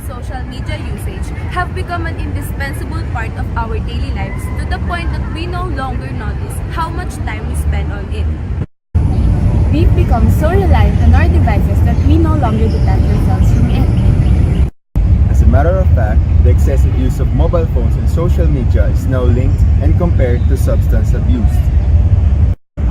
social media usage have become an indispensable part of our daily lives to the point that we no longer notice how much time we spend on it. We've become so reliant on our devices that we no longer detach ourselves from it. As a matter of fact, the excessive use of mobile phones and social media is now linked and compared to substance abuse.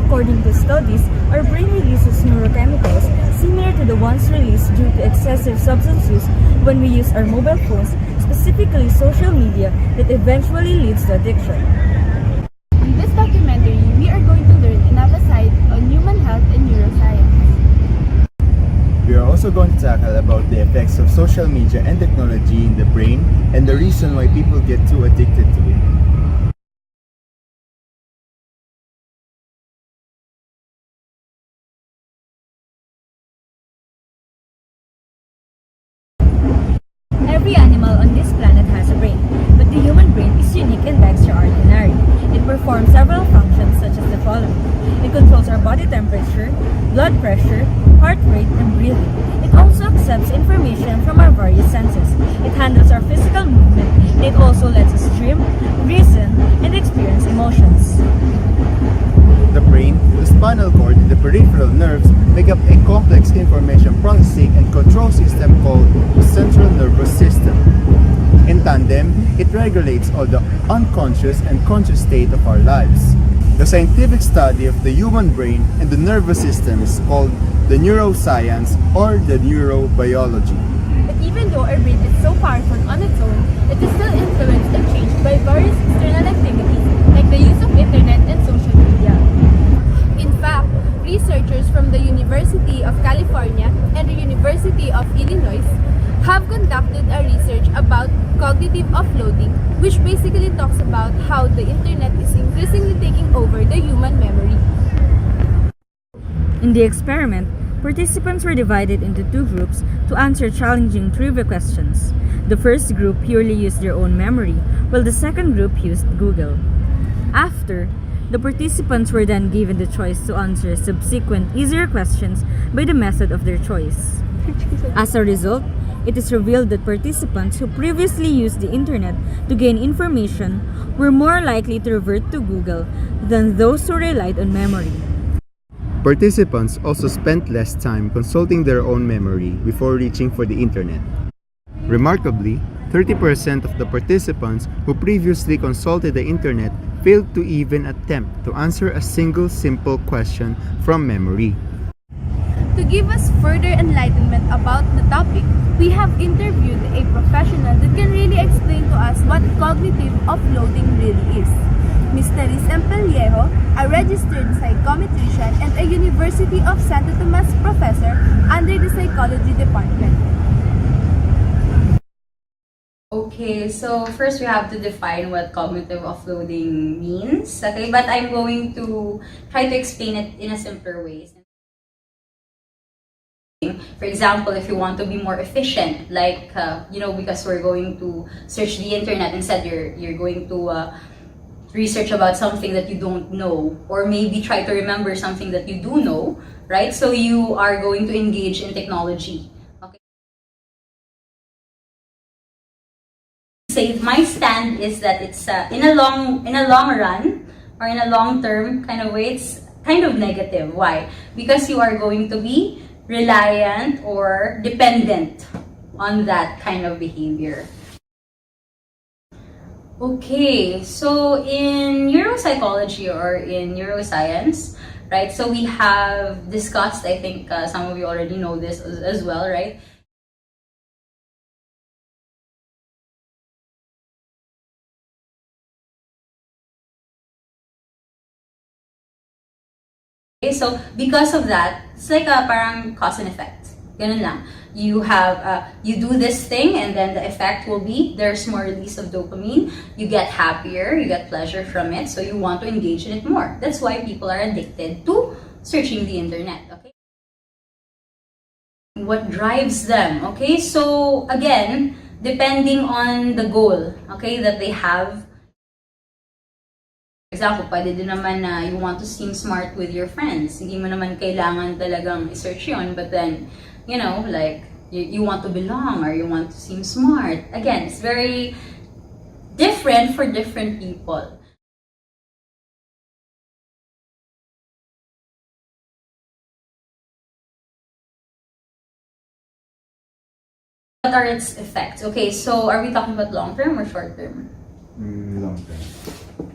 According to studies, our brain releases neurochemicals similar to the ones released due to excessive substance use when we use our mobile phones, specifically social media, that eventually leads to addiction. In this documentary, we are going to learn another side on human health and neuroscience. We are also going to tackle about the effects of social media and technology in the brain and the reason why people get too addicted to it. Every animal on this planet has a brain, but the human brain is unique and extraordinary. It performs several functions such as the following. It controls our body temperature, blood pressure, heart rate, and breathing. It also accepts information from our various senses. It handles our physical movement, and it also lets us dream, reason, and experience emotions. The brain, the spinal cord, and the peripheral nerves make up a complex information processing and control system called the central nervous system. In tandem, it regulates all the unconscious and conscious state of our lives. The scientific study of the human brain and the nervous system is called the neuroscience or the neurobiology. But even though our brain is so powerful on its own, it is still influenced and changed by various external activities like the use of internet and social media. In fact, researchers from the University of California and the University of Illinois have conducted a research about cognitive offloading, which basically talks about how the internet is increasingly taking over the human memory. In the experiment, participants were divided into two groups to answer challenging trivia questions. The first group purely used their own memory, while the second group used Google. After, the participants were then given the choice to answer subsequent easier questions by the method of their choice. As a result, it is revealed that participants who previously used the internet to gain information were more likely to revert to Google than those who relied on memory. Participants also spent less time consulting their own memory before reaching for the internet. Remarkably, 30% of the participants who previously consulted the internet failed to even attempt to answer a single simple question from memory. To give us further enlightenment about the topic, we have interviewed a professional that can really explain to us what cognitive offloading really is. Ms. Teresa Empellejo, a registered psychometrician and a University of Santo Tomas professor under the psychology department. Okay, so first we have to define what cognitive offloading means, okay? But I'm going to try to explain it in a simpler way. For example, if you want to be more efficient, like, because we're going to search the internet, instead you're going to research about something that you don't know, or maybe try to remember something that you do know, right? So you are going to engage in technology. Okay. Say my stand is that it's in a long run or in a long term kind of way, it's kind of negative. Why? Because you are going to be reliant or dependent on that kind of behavior. Okay, so in neuropsychology or in neuroscience, right, so we have discussed, I think some of you already know this as well, right? Okay, so because of that, it's like a parang cause and effect. Ganun lang. You have, you do this thing and then the effect will be there's more release of dopamine, you get happier, you get pleasure from it, so you want to engage in it more. That's why people are addicted to searching the internet, okay? What drives them, okay? So again, depending on the goal, okay, that they have. For example, pwede din naman na you want to seem smart with your friends. Hindi mo naman kailangan talagang i-search yun, but then, like, you want to belong or you want to seem smart. Again, it's very different for different people. What are its effects? Okay, so are we talking about long-term or short-term? Long term.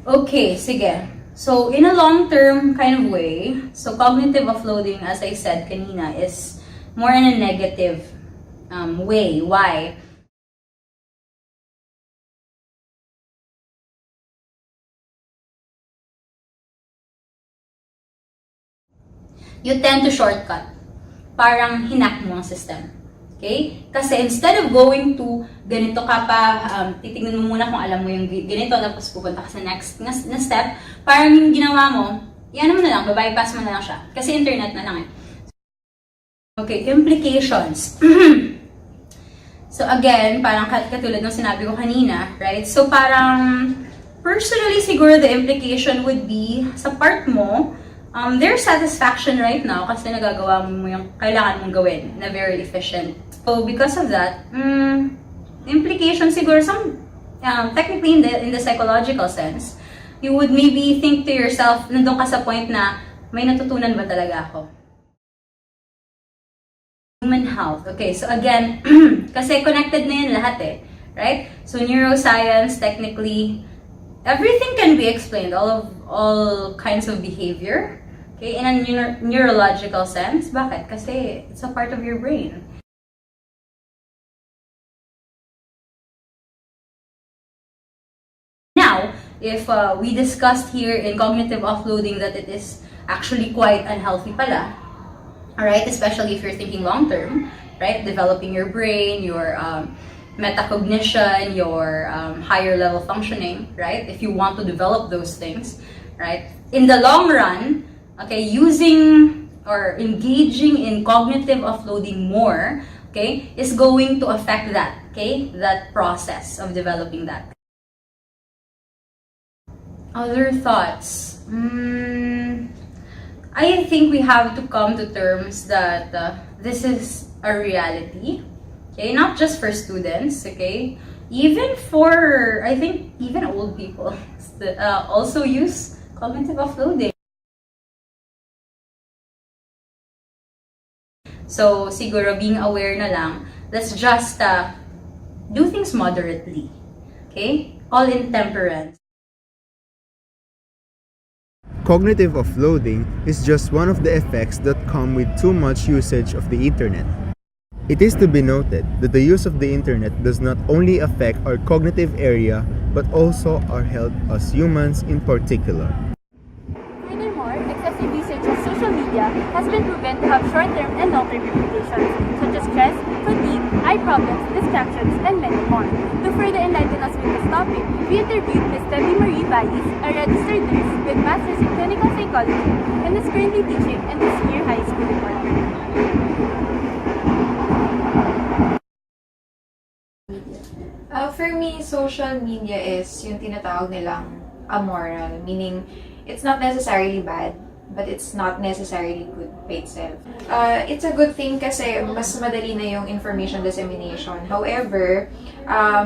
Okay, sige. So, in a long-term kind of way, so cognitive offloading, as I said kanina, is more in a negative way. Why? You tend to shortcut. Parang hinak mo ang system. Okay? Kasi instead of going to ganito ka pa, titignan mo muna kung alam mo yung ganito, tapos pupunta ka sa next na step, parang yung ginawa mo, yan mo na lang, babypass mo na lang siya. Kasi internet na lang eh. Okay, implications. So again, parang katulad ng sinabi ko kanina, right? So parang, personally siguro the implication would be, sa part mo, there's satisfaction right now kasi nagagawa mo yung kailangan mong gawin na very efficient. So because of that, implication siguro technically in the psychological sense, you would maybe think to yourself, nandun ka sa point na may natutunan ba talaga ako? Human health. Okay, so again, kasi connected na yun lahat eh, right? So neuroscience, technically, everything can be explained, all kinds of behavior. Okay, in a neurological sense. Bakit? Kasi it's a part of your brain. Now, if we discussed here in cognitive offloading that it is actually quite unhealthy pala, alright, especially if you're thinking long-term, right? Developing your brain, your metacognition, your higher level functioning, right? If you want to develop those things, right? In the long run, okay, using or engaging in cognitive offloading more, okay, is going to affect that, okay, that process of developing that. Other thoughts? I think we have to come to terms that this is a reality, okay, not just for students, okay, even for, I think, even old people also use cognitive offloading. So, siguro being aware na lang, let's just do things moderately. Okay? All in temperance. Cognitive offloading is just one of the effects that come with too much usage of the internet. It is to be noted that the use of the internet does not only affect our cognitive area, but also our health as humans in particular. Furthermore, excessive usage of social media has been proven to have short-term and long-term implications, such as stress, fatigue, eye problems, distractions, and many more. To further enlighten us with this topic, we interviewed Ms. Debbie Marie Vallis, a registered nurse with Masters in Clinical Psychology and is currently teaching in the senior high school department. For me, social media is yung tinatawag nilang amoral, meaning it's not necessarily bad, but it's not necessarily good by itself. It's a good thing kasi mas madali na yung information dissemination. However,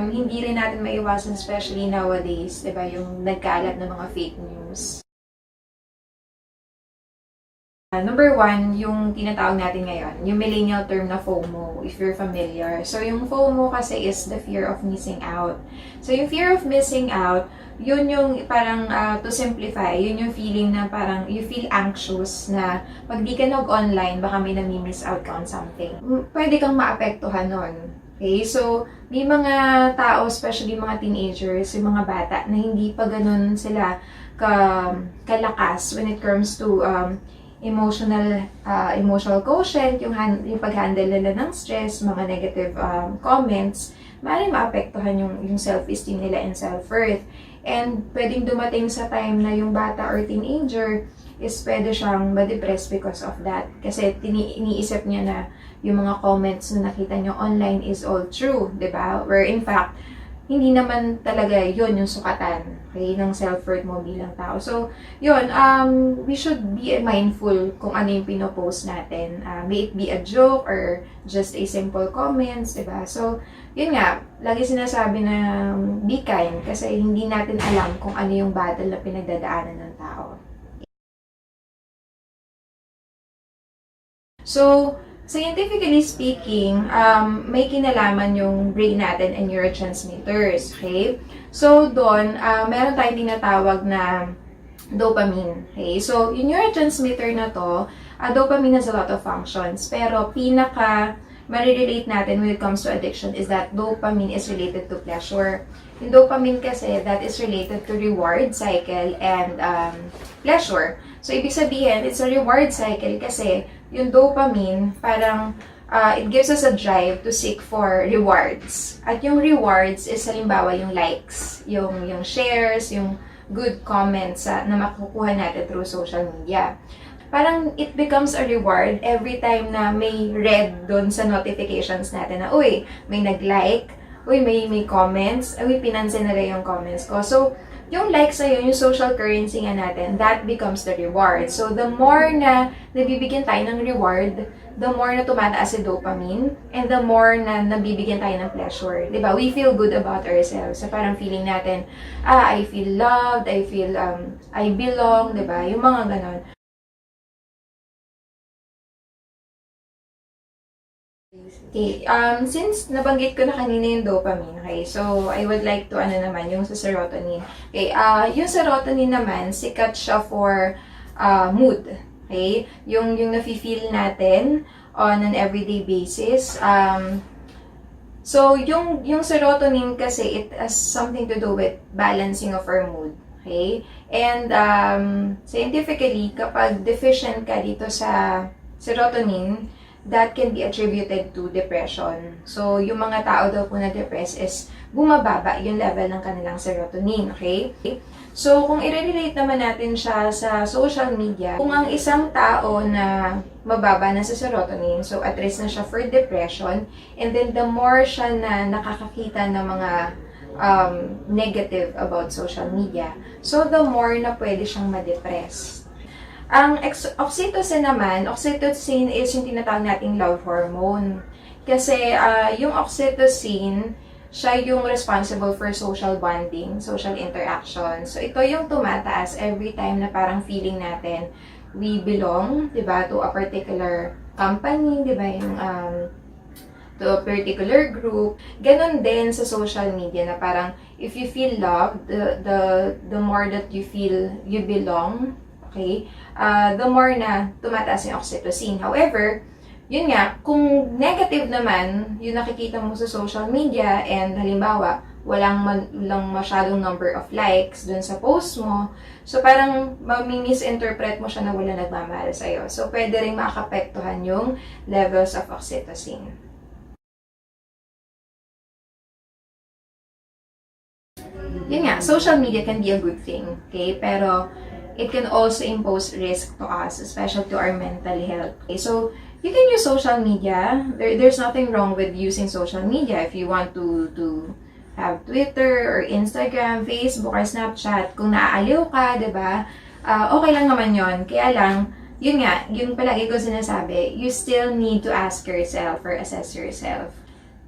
hindi rin natin maiwasan, especially nowadays, diba, yung nagkalat ng mga fake news. Number one, yung tinatawag natin ngayon, yung millennial term na FOMO, if you're familiar. So, yung FOMO kasi is the fear of missing out. So, yung fear of missing out, yun yung parang, to simplify, yun yung feeling na parang you feel anxious na pag di ka nag-online, baka may nami-miss out ka on something. Pwede kang maapektuhan nun. Okay? So, may mga tao, especially mga teenagers, yung mga bata, na hindi pa ganun sila kalakas when it comes to emotional quotient, yung pag-handle nila ng stress, mga negative comments, maaaring maapektuhan yung self-esteem nila and self-worth. And pwedeng dumating sa time na yung bata or teenager is pwede siyang ma-depress because of that. Kasi iniisip niya na yung mga comments na nakita niyo online is all true, di ba? Where in fact, hindi naman talaga yon yung sukatan, okay, ng self-worth mo bilang tao. So, yun, we should be mindful kung ano yung pinopost natin. May it be a joke or just a simple comments, diba? So, yun nga, lagi sinasabi na be kind kasi hindi natin alam kung ano yung battle na pinagdadaanan ng tao. So, scientifically speaking, may kinalaman yung brain natin and neurotransmitters, okay? So, doon, meron tayong tinatawag na dopamine, okay? So, yung neurotransmitter na to, dopamine has a lot of functions, pero pinaka marirelate natin when it comes to addiction is that dopamine is related to pleasure. Yung dopamine kasi, that is related to reward cycle and pleasure. So, ibig sabihin, it's a reward cycle kasi yung dopamine, parang it gives us a drive to seek for rewards. At yung rewards is halimbawa yung likes, yung shares, yung good comments na makukuha natin through social media. Parang it becomes a reward every time na may red doon sa notifications natin na, uy, may nag-like, uy, may comments, uy, pinansin nila yung comments ko. So, yung likes na yun, yung social currency nga natin, that becomes the reward. So, the more na nabibigyan tayo ng reward, the more na tumataas si dopamine, and the more na nabibigyan tayo ng pleasure. Diba? We feel good about ourselves. So, parang feeling natin, I feel loved, I feel, I belong, diba? Yung mga ganon. Okay, since nabanggit ko na kanina yung dopamine, okay, so I would like to, yung sa serotonin. Okay, yung serotonin naman, sikat siya for mood, okay, yung nafe-feel natin on an everyday basis. So, yung serotonin kasi, it has something to do with balancing of our mood, okay, and scientifically, kapag deficient ka dito sa serotonin, that can be attributed to depression. So, yung mga tao daw po na depressed is bumababa yung level ng kanilang serotonin, okay? So, kung i-relate naman natin siya sa social media, kung ang isang tao na mababa na sa serotonin, so at risk na siya for depression, and then the more siya na nakakakita ng mga negative about social media, so the more na pwede siyang ma-depress. Ang oxytocin naman, oxytocin is yung tinatawag nating love hormone. Kasi yung oxytocin, siya yung responsible for social bonding, social interaction. So ito yung tumataas every time na parang feeling natin we belong, diba, to a particular company, diba, yung to a particular group. Ganon din sa social media na parang if you feel loved, the more that you feel you belong, okay, the more na tumataas yung oxytocin. However, yun nga, kung negative naman yung nakikita mo sa social media and halimbawa, walang masyadong number of likes dun sa post mo, so parang mami-misinterpret mo siya na wala nagmamahal sa'yo. So, pwede rin makakapektuhan yung levels of oxytocin. Yun nga, social media can be a good thing, okay? Pero, it can also impose risk to us, especially to our mental health. Okay, so, you can use social media. There's nothing wrong with using social media. If you want to have Twitter or Instagram, Facebook, or Snapchat, kung naaaliw ka, diba? Okay lang naman yon. Kaya lang, yun nga, yung palagi ko sinasabi, you still need to ask yourself or assess yourself.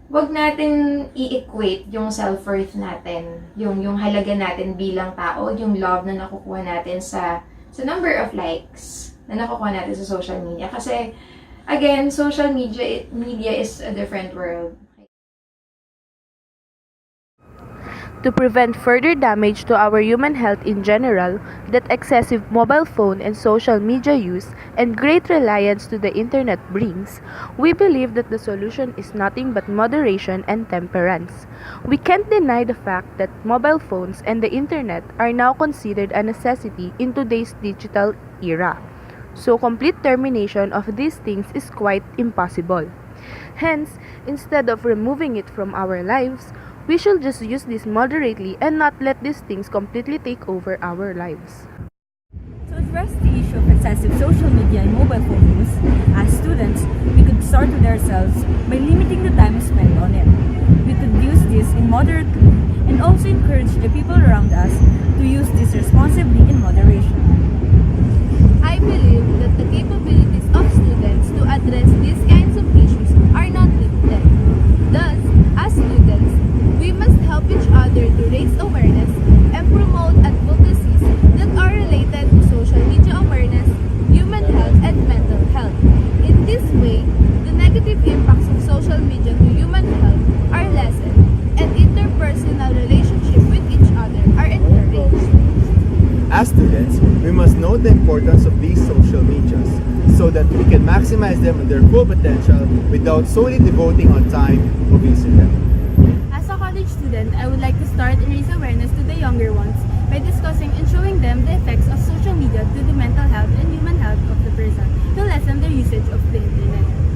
Wag natin i-equate yung self-worth natin, yung halaga natin bilang tao, yung love na nakukuha natin sa number of likes na nakukuha natin sa social media. Kasi, again, social media is a different world. To prevent further damage to our human health in general, that excessive mobile phone and social media use and great reliance to the internet brings, we believe that the solution is nothing but moderation and temperance. We can't deny the fact that mobile phones and the internet are now considered a necessity in today's digital era. So complete termination of these things is quite impossible. Hence, instead of removing it from our lives, we should just use this moderately and not let these things completely take over our lives. To address the issue of excessive social media and mobile phone use, as students, we could start with ourselves by limiting the time spent on it. We could use this in moderately and also encourage the people around us to use this responsibly in moderation. I believe that the capabilities of students to address these kinds of issues are not limited. Thus, as students, we must help each other to raise awareness and promote advocacies that are related to social media awareness, human health, and mental health. In this way, the negative impacts of social media to human health are lessened and interpersonal relationships with each other are encouraged. As students, we must know the importance of these social medias so that we can maximize them in their full potential without solely devoting on time of using them. As a college student, I would like to start and raise awareness to the younger ones by discussing and showing them the effects of social media to the mental health and human health of the person to lessen their usage of the internet.